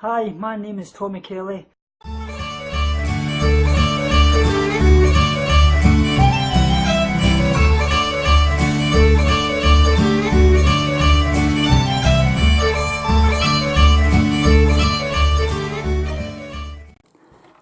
Hi, my name is Tommy Kelly.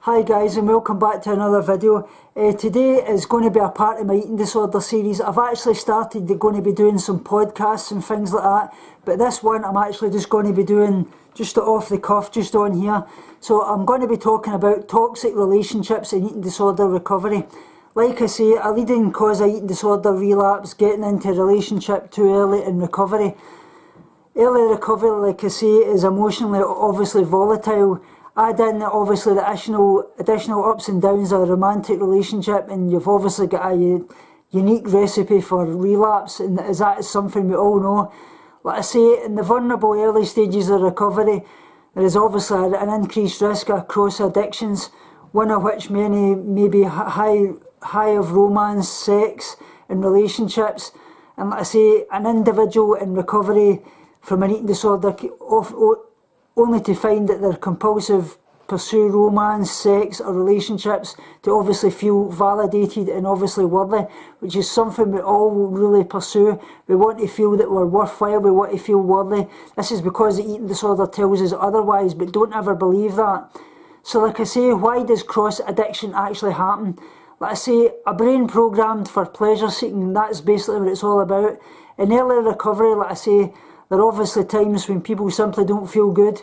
Hi guys, and welcome back to another video. Today is going to be a part of my eating disorder series. I've actually started going to be doing some podcasts and things like that, but this one I'm actually just going to be doing just off the cuff, just on here. So I'm going to be talking about toxic relationships and eating disorder recovery. Like I say, a leading cause of eating disorder relapse, getting into a relationship too early in recovery. Early recovery, like I say, is emotionally obviously volatile. Add in obviously the additional ups and downs of a romantic relationship, and you've obviously got a unique recipe for relapse, and that is something we all know. Like I say, in the vulnerable early stages of recovery, there is obviously an increased risk across addictions, one of which many may be high of romance, sex and relationships. And like I say, an individual in recovery from an eating disorder only to find that they're compulsive pursue romance, sex or relationships to obviously feel validated and obviously worthy, which is something we all really pursue. We want to feel that we're worthwhile, we want to feel worthy. This is because the eating disorder tells us otherwise, but don't ever believe that. So like I say, why does cross addiction actually happen? Like I say, a brain programmed for pleasure seeking, that's basically what it's all about. In early recovery, like I say, there are obviously times when people simply don't feel good.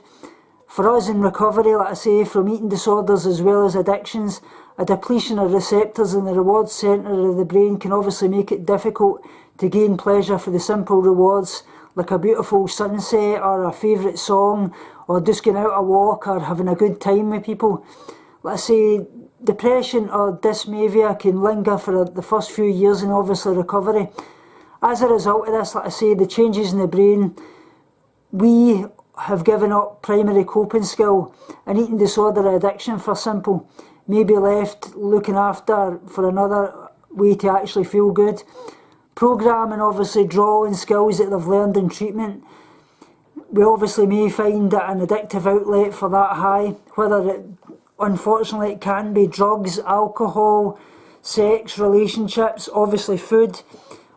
For us in recovery, like I say, from eating disorders as well as addictions, a depletion of receptors in the reward centre of the brain can obviously make it difficult to gain pleasure for the simple rewards, like a beautiful sunset or a favourite song, or just going out a walk or having a good time with people. Like I say, depression or dysmorphia can linger for the first few years in obviously recovery. As a result of this, like I say, the changes in the brain, we have given up primary coping skill. An eating disorder or addiction, for simple, may be left looking after for another way to actually feel good. Programming, obviously, drawing skills that they've learned in treatment. We obviously may find that an addictive outlet for that high, unfortunately it can be drugs, alcohol, sex, relationships, obviously food,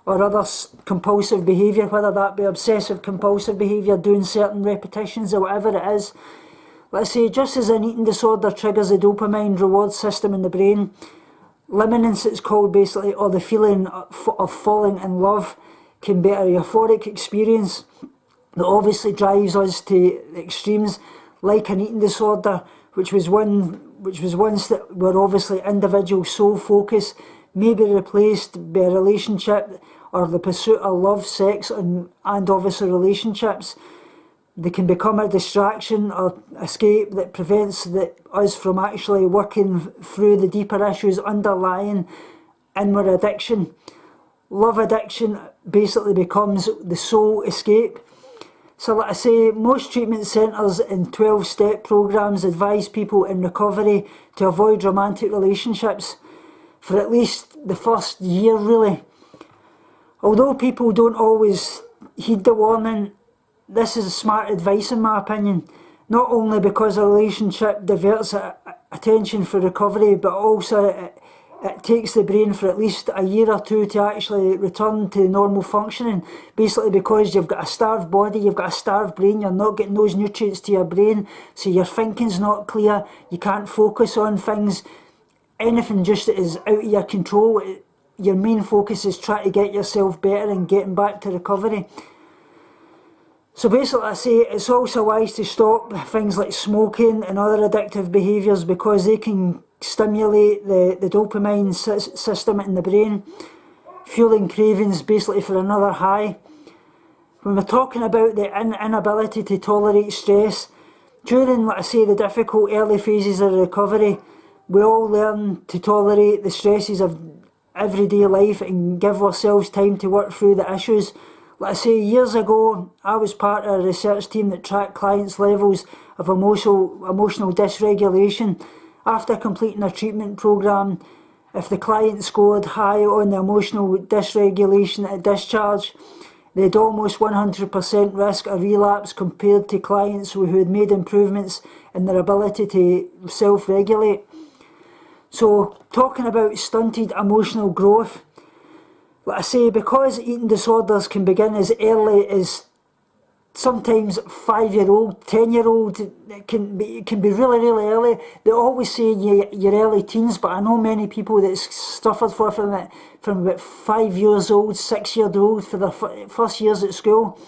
or other compulsive behaviour, whether that be obsessive compulsive behaviour, doing certain repetitions or whatever it is. Let's say, just as an eating disorder triggers the dopamine reward system in the brain, liminence it's called basically, or the feeling of falling in love, can be a euphoric experience that obviously drives us to extremes, like an eating disorder, which was once that were obviously individual sole focus, may be replaced by a relationship or the pursuit of love, sex and obviously relationships. They can become a distraction or escape that prevents us from actually working through the deeper issues underlying inward addiction. Love addiction basically becomes the sole escape. So like I say, most treatment centres and 12-step programmes advise people in recovery to avoid romantic relationships for at least the first year, really. Although people don't always heed the warning, this is smart advice in my opinion, not only because a relationship diverts attention for recovery, but also it takes the brain for at least a year or two to actually return to normal functioning, basically because you've got a starved body, you've got a starved brain, you're not getting those nutrients to your brain, so your thinking's not clear, you can't focus on things, anything just that is out of your control. Your main focus is trying to get yourself better and getting back to recovery. So basically I say it's also wise to stop things like smoking and other addictive behaviours because they can stimulate the dopamine system in the brain, fueling cravings basically for another high. When we're talking about the inability to tolerate stress, during, like I say, the difficult early phases of recovery, we all learn to tolerate the stresses of everyday life and give ourselves time to work through the issues. Like I say, years ago, I was part of a research team that tracked clients' levels of emotional dysregulation. After completing a treatment programme, if the client scored high on the emotional dysregulation at discharge, They had almost 100% risk of relapse compared to clients who had made improvements in their ability to self-regulate. So, talking about stunted emotional growth, like I say, because eating disorders can begin as early as sometimes 5-year-old, 10-year-old, it can be really, really early. They always say your early teens, but I know many people that suffered from it from about 5 years old, 6 years old for their first years at school,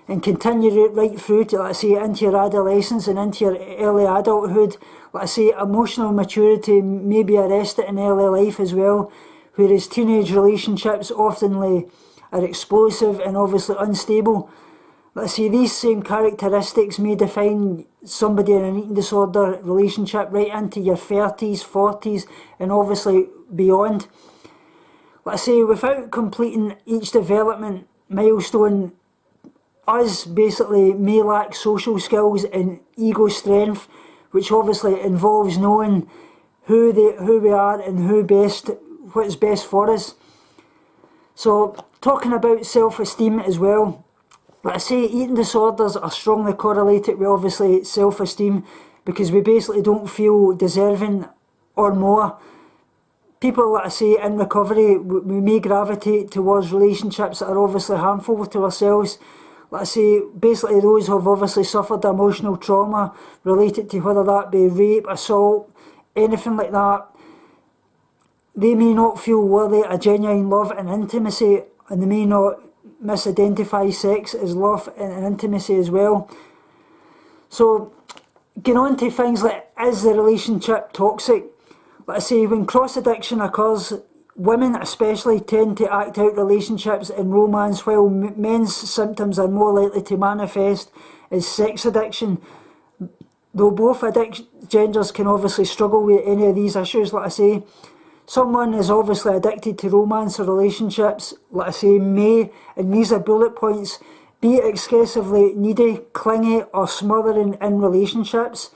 and continue right through to, like I say, into your adolescence and into your early adulthood. Like I say, emotional maturity may be arrested in early life as well, whereas teenage relationships often are explosive and obviously unstable. Let's see, these same characteristics may define somebody in an eating disorder relationship right into your 30s, 40s, and obviously beyond. Let's say, without completing each development milestone, us basically may lack social skills and ego strength, which obviously involves knowing who we are and what's best for us. So, talking about self-esteem as well. Like I say, eating disorders are strongly correlated with obviously self-esteem, because we basically don't feel deserving or more. People, like I say, in recovery, we may gravitate towards relationships that are obviously harmful to ourselves. Like I say, basically those who have obviously suffered emotional trauma related to whether that be rape, assault, anything like that, they may not feel worthy of genuine love and intimacy, and they may not misidentify sex as love and intimacy as well. So, getting on to things like, is the relationship toxic? Like I say, when cross-addiction occurs, women especially tend to act out relationships in romance, while men's symptoms are more likely to manifest as sex addiction. Though both genders can obviously struggle with any of these issues, like I say, someone is obviously addicted to romance or relationships, like I say, may, and these are bullet points, be excessively needy, clingy, or smothering in relationships.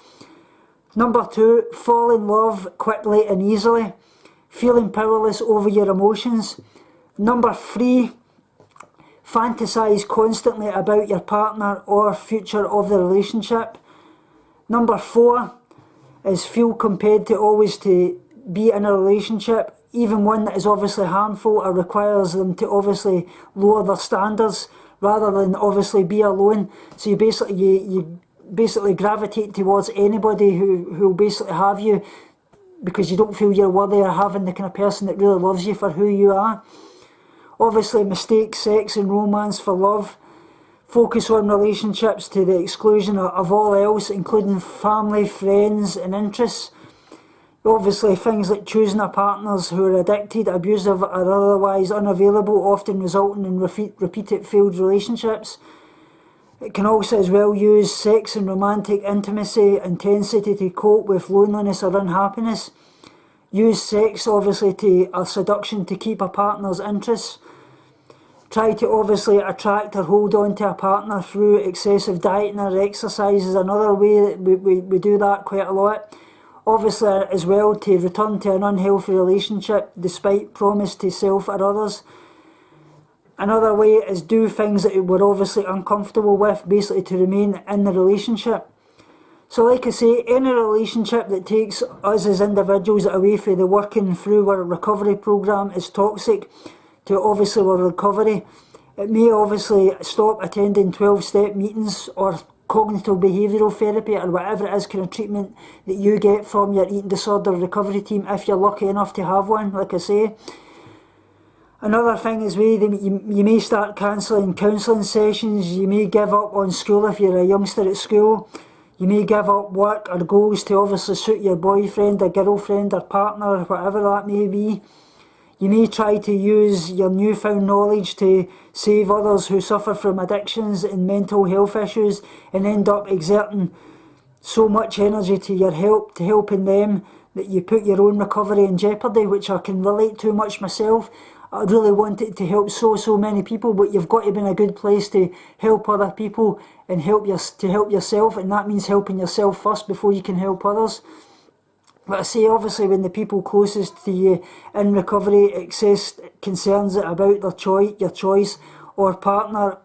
Number 2, fall in love quickly and easily, feeling powerless over your emotions. Number 3, fantasize constantly about your partner or future of the relationship. Number 4 is feel compelled to always to be in a relationship, even one that is obviously harmful or requires them to obviously lower their standards rather than obviously be alone. So you basically gravitate towards anybody who will basically have you because you don't feel you're worthy of having the kind of person that really loves you for who you are. Obviously mistake sex and romance for love. Focus on relationships to the exclusion of all else, including family, friends and interests. Obviously, things like choosing a partners who are addicted, abusive or otherwise unavailable, often resulting in repeated failed relationships. It can also as well use sex and romantic intimacy, intensity to cope with loneliness or unhappiness. Use sex obviously to a seduction to keep a partner's interests. Try to obviously attract or hold on to a partner through excessive dieting or exercise is another way that we do that quite a lot. Obviously as well to return to an unhealthy relationship despite promise to self or others. Another way is do things that we're obviously uncomfortable with, basically to remain in the relationship. So like I say, any relationship that takes us as individuals away from the working through our recovery programme is toxic to obviously our recovery. It may obviously stop attending 12-step meetings or cognitive behavioural therapy or whatever it is kind of treatment that you get from your eating disorder recovery team if you're lucky enough to have one, like I say. Another thing is you may start cancelling counselling sessions, you may give up on school if you're a youngster at school, you may give up work or goals to obviously suit your boyfriend or girlfriend or partner, whatever that may be. You may try to use your newfound knowledge to save others who suffer from addictions and mental health issues and end up exerting so much energy to helping them that you put your own recovery in jeopardy, which I can relate to much myself. I really wanted to help so many people, but you've got to be in a good place to help other people and help yourself, and that means helping yourself first before you can help others. But I say, obviously, when the people closest to you in recovery express concerns about your choice or partner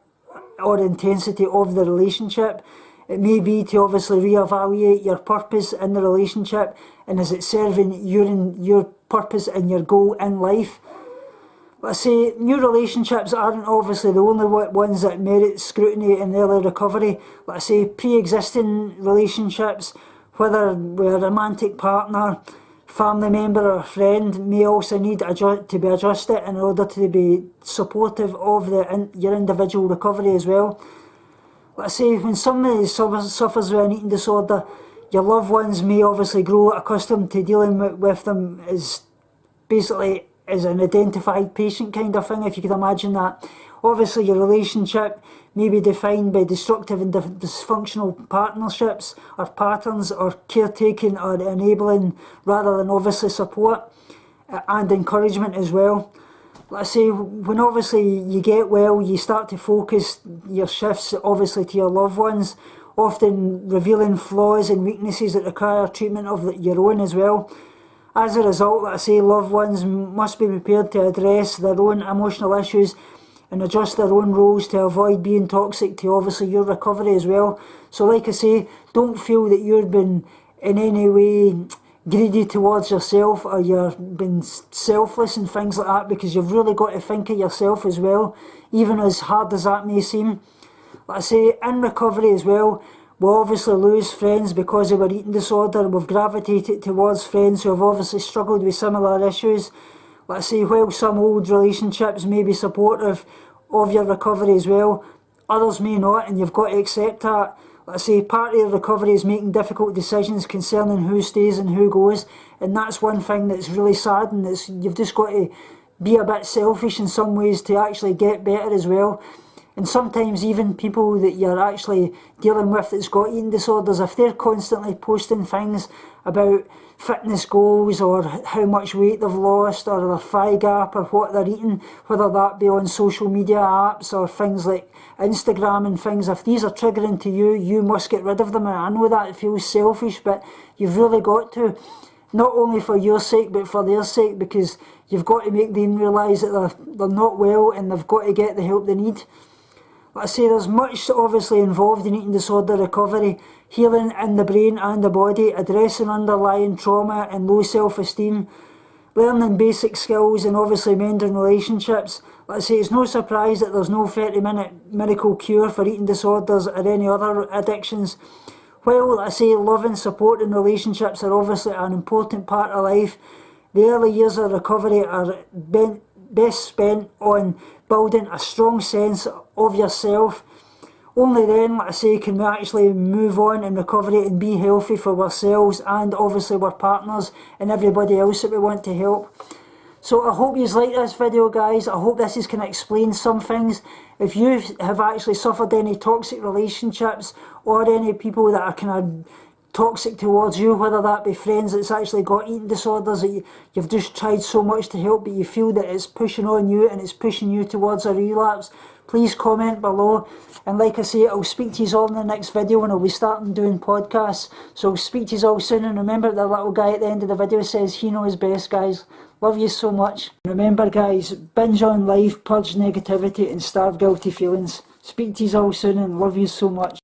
or intensity of the relationship. It may be to obviously reevaluate your purpose in the relationship, and is it serving your purpose and your goal in life. Let's say new relationships aren't obviously the only ones that merit scrutiny in early recovery. Let's say pre-existing relationships, whether with a romantic partner, family member or friend, may also need to be adjusted in order to be supportive of your individual recovery as well. Let's say when somebody suffers with an eating disorder, your loved ones may obviously grow accustomed to dealing with them as basically as an identified patient kind of thing, if you could imagine that. Obviously your relationship may be defined by destructive and dysfunctional partnerships or patterns, or caretaking or enabling rather than obviously support and encouragement as well. Let's say when obviously you get well, you start to focus your shifts obviously to your loved ones, often revealing flaws and weaknesses that require treatment of your own as well. As a result, let's say loved ones must be prepared to address their own emotional issues and adjust their own roles to avoid being toxic to obviously your recovery as well. So like I say, don't feel that you've been in any way greedy towards yourself, or you've been selfless and things like that, because you've really got to think of yourself as well, even as hard as that may seem. Like I say, in recovery as well, we'll obviously lose friends because of our eating disorder. We've gravitated towards friends who have obviously struggled with similar issues. Let's say while some old relationships may be supportive of your recovery as well, others may not, and you've got to accept that. Let's say part of your recovery is making difficult decisions concerning who stays and who goes, and that's one thing that's really sad, and you've just got to be a bit selfish in some ways to actually get better as well. And sometimes even people that you're actually dealing with that's got eating disorders, if they're constantly posting things about fitness goals or how much weight they've lost or their thigh gap or what they're eating, whether that be on social media apps or things like Instagram and things, if these are triggering to you, you must get rid of them. And I know that it feels selfish, but you've really got to, not only for your sake but for their sake, because you've got to make them realise that they're not well and they've got to get the help they need. Like I say, there's much obviously involved in eating disorder recovery: healing in the brain and the body, addressing underlying trauma and low self-esteem, learning basic skills, and obviously mending relationships. Like I say, it's no surprise that there's no 30-minute miracle cure for eating disorders or any other addictions. While, like I say, love and support in relationships are obviously an important part of life, the early years of recovery are best spent on building a strong sense of yourself. Only then, like I say, can we actually move on in recovery and be healthy for ourselves and obviously our partners and everybody else that we want to help. So I hope you like this video, guys. I hope this is going to explain some things. If you have actually suffered any toxic relationships or any people that are kind of toxic towards you, whether that be friends that's actually got eating disorders that you've just tried so much to help but you feel that it's pushing on you and it's pushing you towards a relapse, please comment below. And like I say, I'll speak to you all in the next video when I'll be starting doing podcasts. So I'll speak to you all soon, and remember the little guy at the end of the video says he knows best, guys. Love you so much. Remember, guys, binge on life, purge negativity and starve guilty feelings. Speak to you all soon and love you so much.